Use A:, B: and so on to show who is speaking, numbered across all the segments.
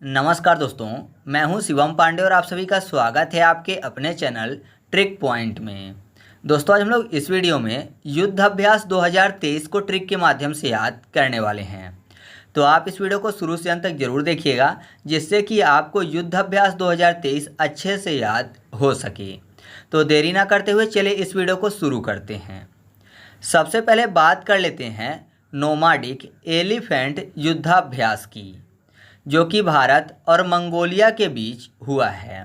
A: नमस्कार दोस्तों, मैं हूं शिवम पांडे और आप सभी का स्वागत है आपके अपने चैनल ट्रिक पॉइंट में। दोस्तों, आज हम लोग इस वीडियो में युद्ध अभ्यास 2023 को ट्रिक के माध्यम से याद करने वाले हैं। तो आप इस वीडियो को शुरू से अंत तक जरूर देखिएगा, जिससे कि आपको युद्ध अभ्यास 2023 अच्छे से याद हो सके। तो देरी ना करते हुए चलिए इस वीडियो को शुरू करते हैं। सबसे पहले बात कर लेते हैं नोमाडिक एलिफेंट युद्धाभ्यास की, जो कि भारत और मंगोलिया के बीच हुआ है।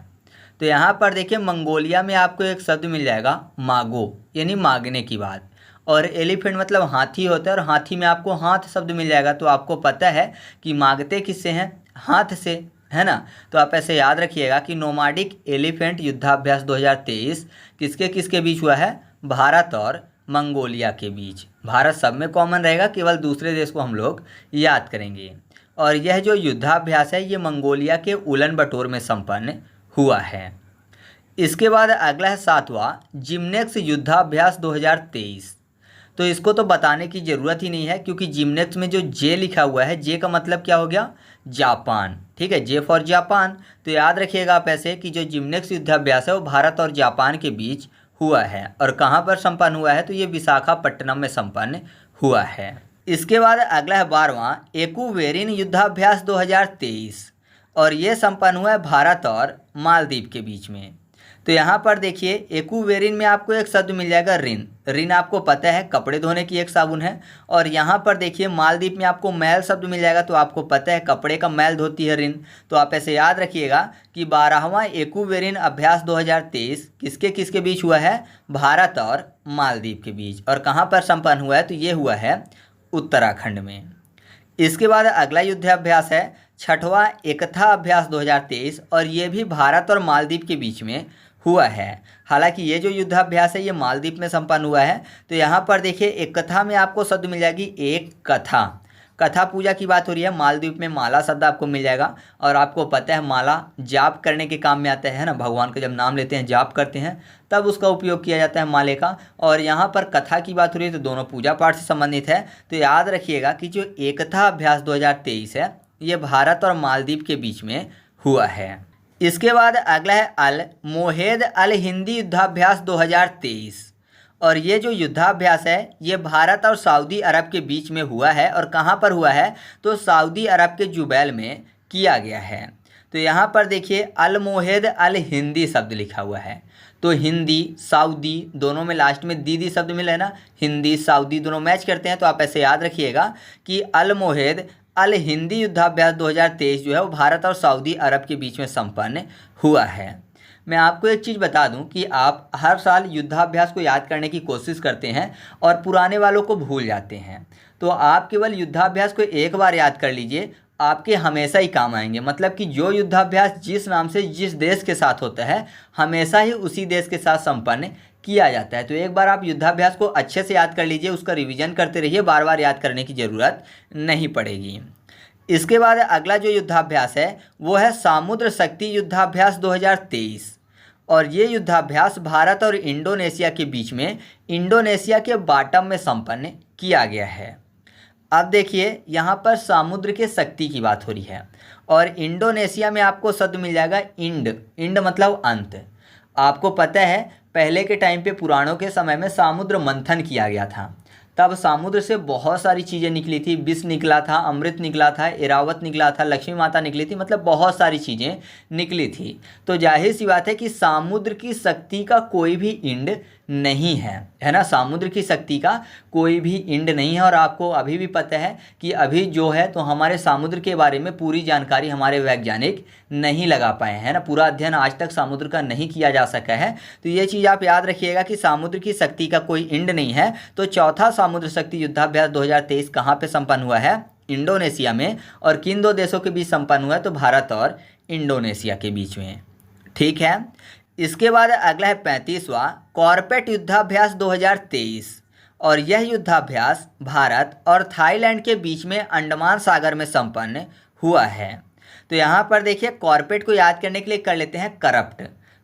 A: तो यहाँ पर देखिए, मंगोलिया में आपको एक शब्द मिल जाएगा मागो, यानी मांगने की बात, और एलिफेंट मतलब हाथी होता है, और हाथी में आपको हाथ शब्द मिल जाएगा। तो आपको पता है कि मांगते किससे हैं? हाथ से, है ना। तो आप ऐसे याद रखिएगा कि नोमाडिक एलिफेंट युद्धाभ्यास 2023 किसके किसके बीच हुआ है? भारत और मंगोलिया के बीच। भारत सब में कॉमन रहेगा, केवल दूसरे देश को हम लोग याद करेंगे। और यह जो युद्धाभ्यास है ये मंगोलिया के उलन बटोर में संपन्न हुआ है। इसके बाद अगला है 7वां जिम्नेक्स युद्धाभ्यास 2023। तो इसको तो बताने की ज़रूरत ही नहीं है, क्योंकि जिम्नेक्स में जो जे लिखा हुआ है, जे का मतलब क्या हो गया? जापान। ठीक है, जे फॉर जापान। तो याद रखिएगा आप ऐसे कि जो जिम्नेक्स युद्धाभ्यास है वो भारत और जापान के बीच हुआ है। और कहाँ पर संपन्न हुआ है? तो ये विशाखापट्टनम में संपन्न हुआ है। इसके बाद अगला है 12वां एक्वेरिन युद्धाभ्यास 2023, और ये संपन्न हुआ है भारत और मालदीव के बीच में। तो यहाँ पर देखिए, एक्वेरिन में आपको एक शब्द मिल जाएगा रिन। रिन आपको पता है कपड़े धोने की एक साबुन है। और यहाँ पर देखिए मालदीव में आपको मैल शब्द मिल जाएगा। तो आपको पता है कपड़े का मैल धोती है रिन। तो आप ऐसे याद रखिएगा कि 12वां एक्वेरिन अभ्यास 2023 किसके किसके बीच हुआ है? भारत और मालदीव के बीच। और कहाँ पर संपन्न हुआ है? तो ये हुआ है उत्तराखंड में। इसके बाद अगला युद्धाभ्यास है 6वां एकथा अभ्यास 2023, और ये भी भारत और मालदीव के बीच में हुआ है। हालांकि ये जो युद्धाभ्यास है ये मालदीव में संपन्न हुआ है। तो यहाँ पर देखिए, एक कथा में आपको शब्द मिल जाएगी एक कथा। कथा पूजा की बात हो रही है। मालदीव में माला शब्द आपको मिल जाएगा। और आपको पता है माला जाप करने के काम में आता है ना। भगवान का जब नाम लेते हैं, जाप करते हैं, तब उसका उपयोग किया जाता है माले का। और यहाँ पर कथा की बात हो रही है, तो दोनों पूजा पाठ से संबंधित है। तो याद रखिएगा कि जो एकता अभ्यास 2023 है ये भारत और मालदीव के बीच में हुआ है। इसके बाद अगला है अल मोहेद अल हिंदी युद्धाभ्यास 2023, और ये जो युद्धाभ्यास है ये भारत और सऊदी अरब के बीच में हुआ है। और कहाँ पर हुआ है? तो सऊदी अरब के जुबैल में किया गया है। तो यहाँ पर देखिए अल मोहेद अल हिंदी शब्द लिखा हुआ है। तो हिंदी सऊदी दोनों में लास्ट में दीदी शब्द मिला है ना। हिंदी सऊदी दोनों मैच करते हैं। तो आप ऐसे याद रखिएगा कि अल मोहेद अल हिंदी युद्धाभ्यास 2023 जो है वो भारत और सऊदी अरब के बीच में संपन्न हुआ है। मैं आपको एक चीज़ बता दूं कि आप हर साल युद्धाभ्यास को याद करने की कोशिश करते हैं और पुराने वालों को भूल जाते हैं। तो आप केवल युद्धाभ्यास को एक बार याद कर लीजिए, आपके हमेशा ही काम आएंगे। मतलब कि जो युद्धाभ्यास जिस नाम से जिस देश के साथ होता है, हमेशा ही उसी देश के साथ संपन्न किया जाता है। तो एक बार आप युद्धाभ्यास को अच्छे से याद कर लीजिए, उसका रिवीजन करते रहिए, बार बार याद करने की ज़रूरत नहीं पड़ेगी। इसके बाद अगला जो युद्धाभ्यास है वो है सामुद्र शक्ति युद्धाभ्यास 2023, और ये युद्धाभ्यास भारत और इंडोनेशिया के बीच में इंडोनेशिया के बाटम में संपन्न किया गया है। अब देखिए यहाँ पर समुद्र के शक्ति की बात हो रही है, और इंडोनेशिया में आपको शब्द मिल जाएगा इंड। इंड मतलब अंत। आपको पता है पहले के टाइम पे पुराणों के समय में समुद्र मंथन किया गया था। तब समुद्र से बहुत सारी चीज़ें निकली थी। विष निकला था, अमृत निकला था, एरावत निकला था, लक्ष्मी माता निकली थी, मतलब बहुत सारी चीज़ें निकली थी। तो जाहिर सी बात है कि समुद्र की शक्ति का कोई भी इंड नहीं है ना। समुद्र की शक्ति का कोई भी इंड नहीं है। और आपको अभी भी पता है कि अभी जो है तो हमारे समुद्र के बारे में पूरी जानकारी हमारे वैज्ञानिक नहीं लगा पाए हैं ना। पूरा अध्ययन आज तक समुद्र का नहीं किया जा सका है। तो ये चीज़ आप याद रखिएगा कि समुद्र की शक्ति का कोई इंड नहीं है। तो चौथा समुद्र शक्ति युद्धाभ्यास 2023 कहाँ पे संपन्न हुआ है? इंडोनेशिया में। और किन दो देशों के बीच संपन्न हुआ है? तो भारत और इंडोनेशिया के बीच में। ठीक है। इसके बाद अगला है 35वां कॉर्पेट युद्धाभ्यास 2023, और यह युद्धाभ्यास भारत और थाईलैंड के बीच में अंडमान सागर में संपन्न हुआ है। तो यहाँ पर देखिए कॉर्पेट को याद करने के लिए कर लेते हैं करप्ट।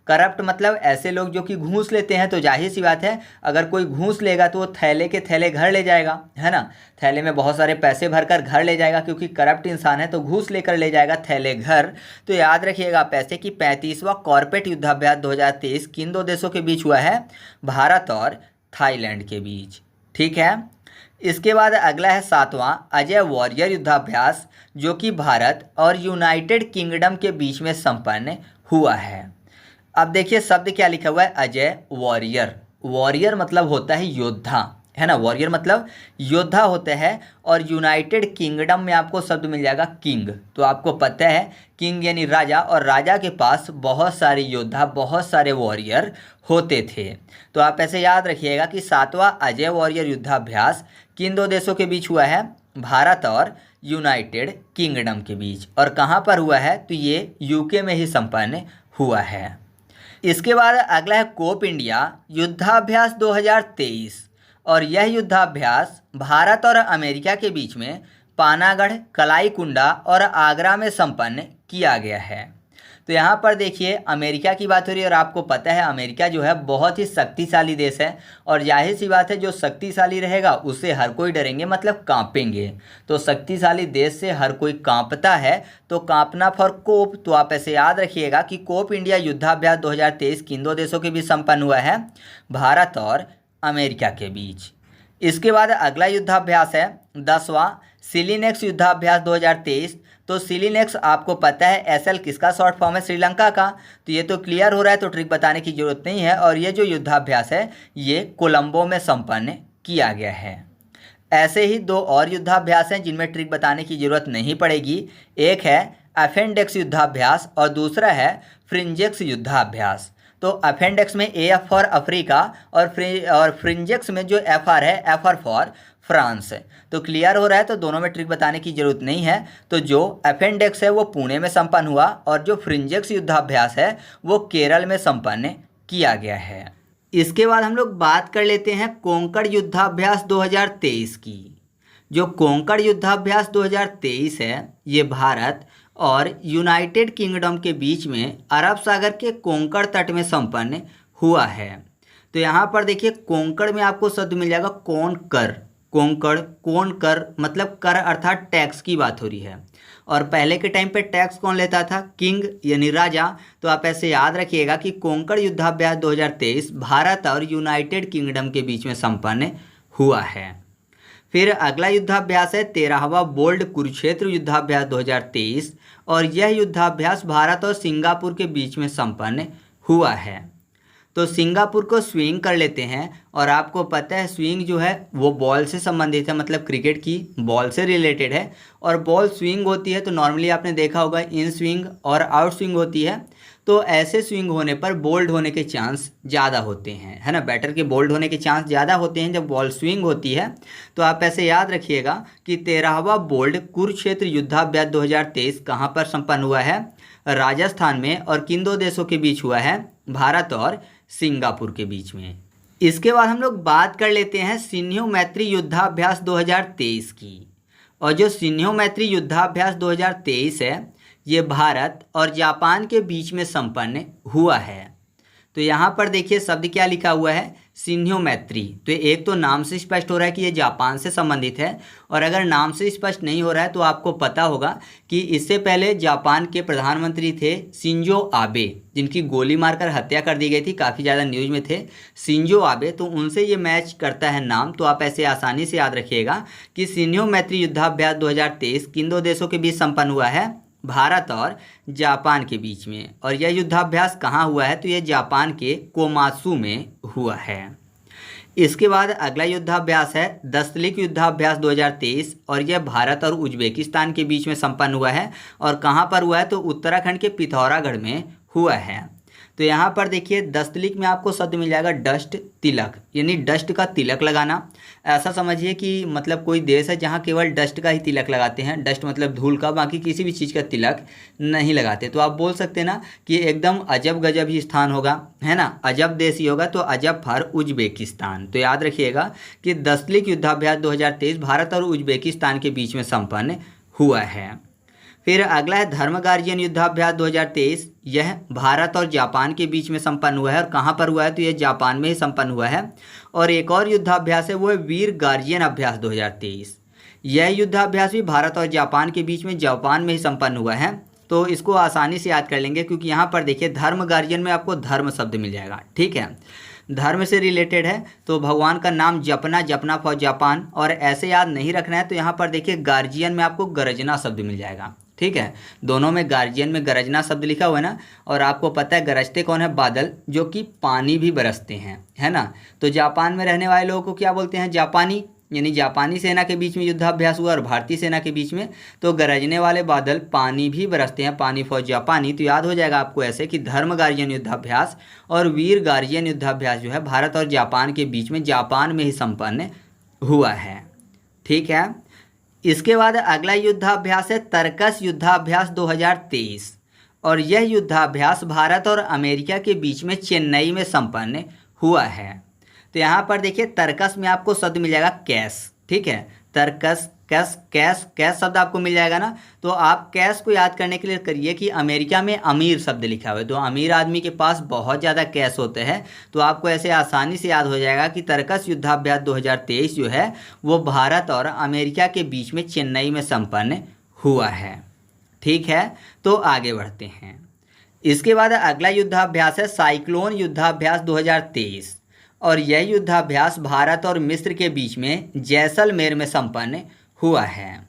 A: करप्ट मतलब ऐसे लोग जो कि घूस लेते हैं। तो जाहिर सी बात है, अगर कोई घूस लेगा तो वो थैले के थैले घर ले जाएगा, है ना। थैले में बहुत सारे पैसे भरकर घर ले जाएगा, क्योंकि करप्ट इंसान है तो घूस लेकर ले जाएगा थैले घर। तो याद रखिएगा पैसे की 35वां कॉर्पोरेट युद्धाभ्यास 2023 किन दो देशों के बीच हुआ है? भारत और थाईलैंड के बीच। ठीक है। इसके बाद अगला है 7वां अजय वॉरियर युद्धाभ्यास, जो कि भारत और यूनाइटेड किंगडम के बीच में संपन्न हुआ है। अब देखिए शब्द क्या लिखा हुआ है, अजय वॉरियर। वॉरियर मतलब होता है योद्धा, है ना। वॉरियर मतलब योद्धा होते हैं। और यूनाइटेड किंगडम में आपको शब्द मिल जाएगा किंग। तो आपको पता है किंग यानी राजा, और राजा के पास बहुत सारे योद्धा, बहुत सारे वॉरियर होते थे। तो आप ऐसे याद रखिएगा कि 7वां अजय वॉरियर युद्धाभ्यास किन दो देशों के बीच हुआ है? भारत और यूनाइटेड किंगडम के बीच। और कहाँ पर हुआ है? तो ये यूके में ही संपन्न हुआ है। इसके बाद अगला है कोप इंडिया युद्धाभ्यास 2023, और यह युद्धाभ्यास भारत और अमेरिका के बीच में पानागढ़, कलाईकुंडा और आगरा में संपन्न किया गया है। तो यहाँ पर देखिए अमेरिका की बात हो रही है, और आपको पता है अमेरिका जो है बहुत ही शक्तिशाली देश है। और जाहिर सी बात है जो शक्तिशाली रहेगा उससे हर कोई डरेंगे, मतलब कांपेंगे। तो शक्तिशाली देश से हर कोई कांपता है, तो कांपना फॉर कोप। तो आप ऐसे याद रखिएगा कि कोप इंडिया युद्धाभ्यास 2023 किन दो देशों के बीच संपन्न हुआ है? भारत और अमेरिका के बीच। इसके बाद अगला युद्धाभ्यास है 10वां सिलीनेक्स युद्धाभ्यास 2023। तो सिलीनेक्स आपको पता है एसएल किसका शॉर्ट फॉर्म है? श्रीलंका का। तो ये तो क्लियर हो रहा है, तो ट्रिक बताने की जरूरत नहीं है। और ये जो युद्धाभ्यास है ये कोलंबो में संपन्न किया गया है। ऐसे ही 2 और युद्धाभ्यास हैं जिनमें ट्रिक बताने की जरूरत नहीं पड़ेगी। एक है अफेंडेक्स युद्धाभ्यास और दूसरा है फ्रिंजेक्स युद्धाभ्यास। तो अफेंडेक्स में ए फॉर अफ्रीका, और फ्रिंजेक्स में जो एफ आर है, एफ आर फॉर फ्रांस है। तो क्लियर हो रहा है, तो दोनों में ट्रिक बताने की जरूरत नहीं है। तो जो अफेंडेक्स है वो पुणे में संपन्न हुआ, और जो फ्रिंजेक्स युद्धाभ्यास है वो केरल में संपन्न किया गया है। इसके बाद हम लोग बात कर लेते हैं कोंकण युद्धाभ्यास 2023 की। जो कोंकण युद्धाभ्यास 2023 है ये भारत और यूनाइटेड किंगडम के बीच में अरब सागर के कोंकण तट में संपन्न हुआ है। तो यहाँ पर देखिए कोंकण में आपको शब्द मिल जाएगा कौन कर। कोंकण कौन कर मतलब कर अर्थात टैक्स की बात हो रही है। और पहले के टाइम पे टैक्स कौन लेता था? किंग यानी राजा। तो आप ऐसे याद रखिएगा कि कोंकण युद्धाभ्यास 2023 भारत और यूनाइटेड किंगडम के बीच में संपन्न हुआ है। फिर अगला युद्धाभ्यास है 13वां बोल्ड कुरुक्षेत्र युद्धाभ्यास 2023, और यह युद्धाभ्यास भारत और सिंगापुर के बीच में संपन्न हुआ है। तो सिंगापुर को स्विंग कर लेते हैं, और आपको पता है स्विंग जो है वो बॉल से संबंधित है, मतलब क्रिकेट की बॉल से रिलेटेड है। और बॉल स्विंग होती है तो नॉर्मली आपने देखा होगा इन स्विंग और आउट स्विंग होती है। तो ऐसे स्विंग होने पर बोल्ड होने के चांस ज़्यादा होते हैं, है ना। बैटर के बोल्ड होने के चांस ज़्यादा होते हैं जब बॉल स्विंग होती है। तो आप ऐसे याद रखिएगा कि 13वां बोल्ड कुरुक्षेत्र युद्धाभ्यास 2023 कहाँ पर संपन्न हुआ है? राजस्थान में। और किन दो देशों के बीच हुआ है? भारत और सिंगापुर के बीच में। इसके बाद हम लोग बात कर लेते हैं सिन्धु मैत्री युद्धाभ्यास 2023 की। और जो सिन्धु मैत्री युद्धाभ्यास 2023 है ये भारत और जापान के बीच में संपन्न हुआ है। तो यहाँ पर देखिए शब्द क्या लिखा हुआ है? सिन्धु मैत्री। तो एक तो नाम से स्पष्ट हो रहा है कि ये जापान से संबंधित है, और अगर नाम से स्पष्ट नहीं हो रहा है तो आपको पता होगा कि इससे पहले जापान के प्रधानमंत्री थे शिंजो आबे, जिनकी गोली मारकर हत्या कर दी गई थी, काफ़ी ज़्यादा न्यूज़ में थे शिंजो आबे। तो उनसे ये मैच करता है नाम। तो आप ऐसे आसानी से याद रखिएगा कि सिन्धु मैत्री युद्धाभ्यास 2023 किन दो देशों के बीच संपन्न हुआ है? भारत और जापान के बीच में। और यह युद्धाभ्यास कहाँ हुआ है? तो यह जापान के कोमात्सु में हुआ है। इसके बाद अगला युद्धाभ्यास है दस्तलिक युद्धाभ्यास 2023, और यह भारत और उज्बेकिस्तान के बीच में संपन्न हुआ है। और कहाँ पर हुआ है? तो उत्तराखंड के पिथौरागढ़ में हुआ है। तो यहाँ पर देखिए दस्तलिक में आपको शब्द मिल जाएगा डस्ट तिलक, यानी डस्ट का तिलक लगाना। ऐसा समझिए कि मतलब कोई देश है जहाँ केवल डस्ट का ही तिलक लगाते हैं। डस्ट मतलब धूल का, बाकी किसी भी चीज़ का तिलक नहीं लगाते। तो आप बोल सकते हैं ना कि एकदम अजब गजब ही स्थान होगा, है ना। अजब देश ही होगा, तो अजब फॉर उज्बेकिस्तान। तो याद रखिएगा कि दस्तलिक युद्धाभ्यास 2023 भारत और उज्बेकिस्तान के बीच में संपन्न हुआ है। फिर अगला है धर्म गार्जियन युद्धाभ्यास 2023। यह भारत और जापान के बीच में संपन्न हुआ है। और कहाँ पर हुआ है? तो यह जापान में ही संपन्न हुआ है। और एक और युद्धाभ्यास है, वो है वीर गार्जियन अभ्यास 2023। यह युद्धाभ्यास भी भारत और जापान के बीच में जापान में ही संपन्न हुआ है। तो इसको आसानी से याद कर लेंगे, क्योंकि यहाँ पर देखिए धर्म गार्जियन में आपको धर्म शब्द मिल जाएगा। ठीक है, धर्म से रिलेटेड है, तो भगवान का नाम जपना, जपना फॉर जापान। और ऐसे याद नहीं रखना है, तो यहाँ पर देखिए गार्जियन में आपको गरजना शब्द मिल जाएगा। ठीक है, दोनों में गार्जियन में गरजना शब्द लिखा हुआ है ना। और आपको पता है गरजते कौन है? बादल, जो कि पानी भी बरसते हैं, है ना। तो जापान में रहने वाले लोगों को क्या बोलते हैं? जापानी। यानी जापानी सेना के बीच में युद्धाभ्यास हुआ और भारतीय सेना के बीच में, तो गरजने वाले बादल पानी भी बरसते हैं, पानी फॉर जापानी। तो याद हो जाएगा आपको ऐसे कि धर्म गार्जियन युद्धाभ्यास और वीर गार्जियन युद्धाभ्यास जो है भारत और जापान के बीच में जापान में ही संपन्न हुआ है। ठीक है, इसके बाद अगला युद्धाभ्यास है तरकस युद्धाभ्यास 2023। और यह युद्धाभ्यास भारत और अमेरिका के बीच में चेन्नई में संपन्न हुआ है। तो यहाँ पर देखिए तरकस में आपको शब्द मिल जाएगा कैश। ठीक है, तरकस, कैश, कैश, कैश शब्द आपको मिल जाएगा ना। तो आप कैश को याद करने के लिए करिए कि अमेरिका में अमीर शब्द लिखा हुआ है, तो अमीर आदमी के पास बहुत ज़्यादा कैश होते हैं। तो आपको ऐसे आसानी से याद हो जाएगा कि तरकस युद्धाभ्यास 2023 जो है वो भारत और अमेरिका के बीच में चेन्नई में संपन्न हुआ है। ठीक है, तो आगे बढ़ते हैं। इसके बाद अगला युद्धाभ्यास है साइक्लोन युद्धाभ्यास 2023। और यह युद्धाभ्यास भारत और मिस्र के बीच में जैसलमेर में संपन्न हुआ है।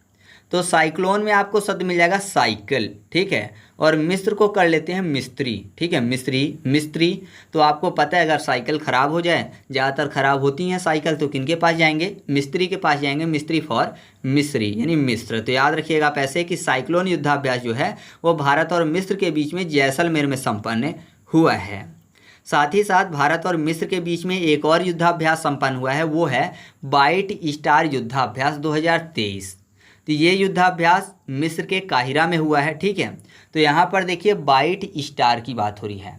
A: तो साइक्लोन में आपको शब्द मिल जाएगा साइकिल। ठीक है, और मिस्र को कर लेते हैं मिस्त्री। ठीक है, मिस्री, मिस्त्री। तो आपको पता है अगर साइकिल ख़राब हो जाए, ज़्यादातर ख़राब होती हैं साइकिल, तो किनके पास जाएंगे? मिस्त्री के पास जाएंगे। मिस्त्री फॉर मिस्री यानी मिस्र। तो याद रखिएगा आप ऐसे कि साइक्लोन युद्धाभ्यास जो है वो भारत और मिस्र के बीच में जैसलमेर में संपन्न हुआ है। साथ ही साथ भारत और मिस्र के बीच में एक और युद्धाभ्यास संपन्न हुआ है, वो है वाइट स्टार युद्धाभ्यास 2023। तो ये युद्धाभ्यास मिस्र के काहिरा में हुआ है। ठीक है, तो यहाँ पर देखिए वाइट स्टार की बात हो रही है।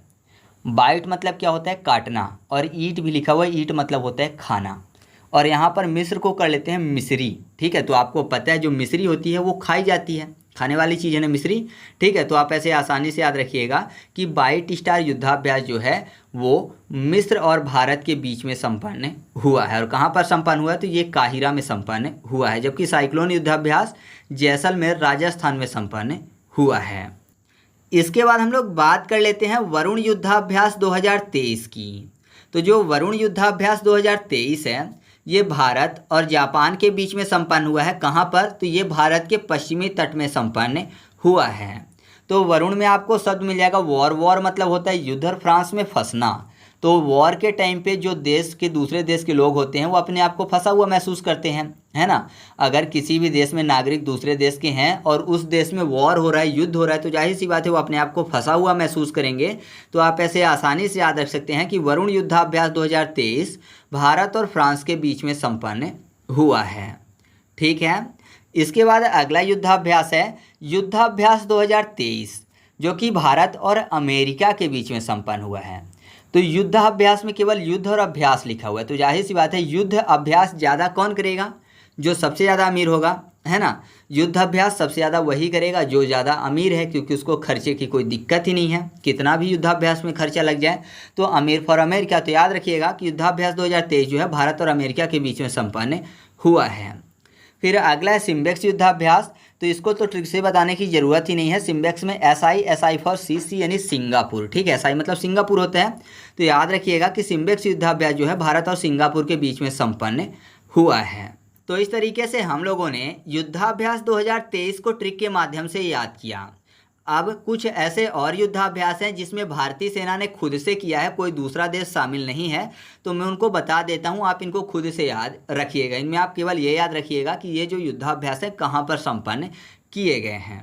A: वाइट मतलब क्या होता है? काटना। और ईट भी लिखा हुआ है, ईट मतलब होता है खाना। और यहाँ पर मिस्र को कर लेते हैं मिस्री। ठीक है, तो आपको पता है जो मिस्री होती है वो खाई जाती है, खाने वाली चीज़ है ना मिस्री। ठीक है, तो आप ऐसे आसानी से याद रखिएगा कि वाइट स्टार युद्धाभ्यास जो है वो मिस्र और भारत के बीच में संपन्न हुआ है। और कहाँ पर संपन्न हुआ है? तो ये काहिरा में संपन्न हुआ है। जबकि साइक्लोन युद्धाभ्यास जैसलमेर राजस्थान में संपन्न हुआ है। इसके बाद हम लोग बात कर लेते हैं वरुण युद्धाभ्यास 2023 की। तो जो वरुण युद्धाभ्यास 2023 है ये भारत और जापान के बीच में संपन्न हुआ है। कहाँ पर? तो ये भारत के पश्चिमी तट में संपन्न हुआ है। तो वरुण में आपको शब्द मिल जाएगा वॉर। वॉर मतलब होता है युद्ध और फ्रांस में फंसना। तो वॉर के टाइम पे जो देश के दूसरे देश के लोग होते हैं वो अपने आप को फंसा हुआ महसूस करते हैं, है ना। अगर किसी भी देश में नागरिक दूसरे देश के हैं और उस देश में वॉर हो रहा है, युद्ध हो रहा है, तो जाहिर सी बात है वो अपने आप को फंसा हुआ महसूस करेंगे। तो आप ऐसे आसानी से याद रख सकते हैं कि वरुण युद्धाभ्यास 2023 भारत और फ्रांस के बीच में संपन्न हुआ है। ठीक है, इसके बाद अगला युद्धाभ्यास है युद्धाभ्यास 2023 जो कि भारत और अमेरिका के बीच में संपन्न हुआ है। तो युद्धाभ्यास में केवल युद्ध और अभ्यास लिखा हुआ है, तो जाहिर सी बात है युद्ध अभ्यास ज़्यादा कौन करेगा? जो सबसे ज़्यादा अमीर होगा, है ना। युद्ध अभ्यास सबसे ज़्यादा वही करेगा जो ज़्यादा अमीर है, क्योंकि उसको खर्चे की कोई दिक्कत ही नहीं है। कितना भी युद्धाभ्यास में खर्चा लग जाए तो अमीर फॉर अमेरिका। तो याद रखिएगा कि युद्धाभ्यास 2023 जो है भारत और अमेरिका के बीच में संपन्न हुआ है। फिर अगला है सिम्बेक्स युद्धाभ्यास। तो इसको तो ट्रिक से बताने की ज़रूरत ही नहीं है। सिम्बेक्स में SI फॉर CC यानी सिंगापुर। ठीक है, SI मतलब सिंगापुर होता है। तो याद रखिएगा कि सिम्बेक्स युद्धाभ्यास जो है भारत और सिंगापुर के बीच में संपन्न हुआ है। तो इस तरीके से हम लोगों ने युद्धाभ्यास 2023 को ट्रिक के माध्यम से याद किया। अब कुछ ऐसे और युद्धाभ्यास हैं जिसमें भारतीय सेना ने खुद से किया है, कोई दूसरा देश शामिल नहीं है। तो मैं उनको बता देता हूं, आप इनको खुद से याद रखिएगा। इनमें आप केवल ये याद रखिएगा कि ये जो युद्धाभ्यास है कहाँ पर संपन्न किए गए हैं।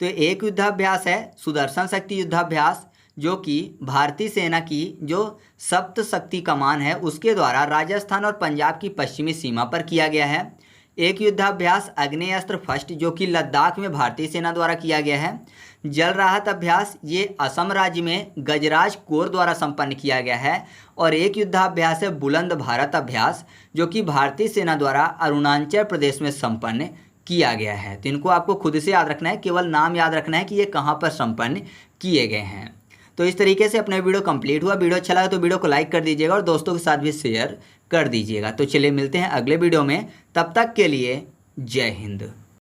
A: तो एक युद्धाभ्यास है सुदर्शन शक्ति युद्धाभ्यास, जो कि भारतीय सेना की जो सप्त शक्ति कमान है उसके द्वारा राजस्थान और पंजाब की पश्चिमी सीमा पर किया गया है। एक युद्धाभ्यास आग्नेयास्त्र फर्स्ट जो कि लद्दाख में भारतीय सेना द्वारा किया गया है। जल राहत अभ्यास ये असम राज्य में गजराज कोर द्वारा संपन्न किया गया है। और एक युद्धाभ्यास है बुलंद भारत अभ्यास जो कि भारतीय सेना द्वारा अरुणाचल प्रदेश में संपन्न किया गया है। तो इनको आपको खुद से याद रखना है, केवल नाम याद रखना है कि ये कहाँ पर संपन्न किए गए हैं। तो इस तरीके से अपना वीडियो कंप्लीट हुआ। वीडियो अच्छा लगा तो वीडियो को लाइक कर दीजिएगा और दोस्तों के साथ भी शेयर कर दीजिएगा। तो चलिए मिलते हैं अगले वीडियो में, तब तक के लिए जय हिंद।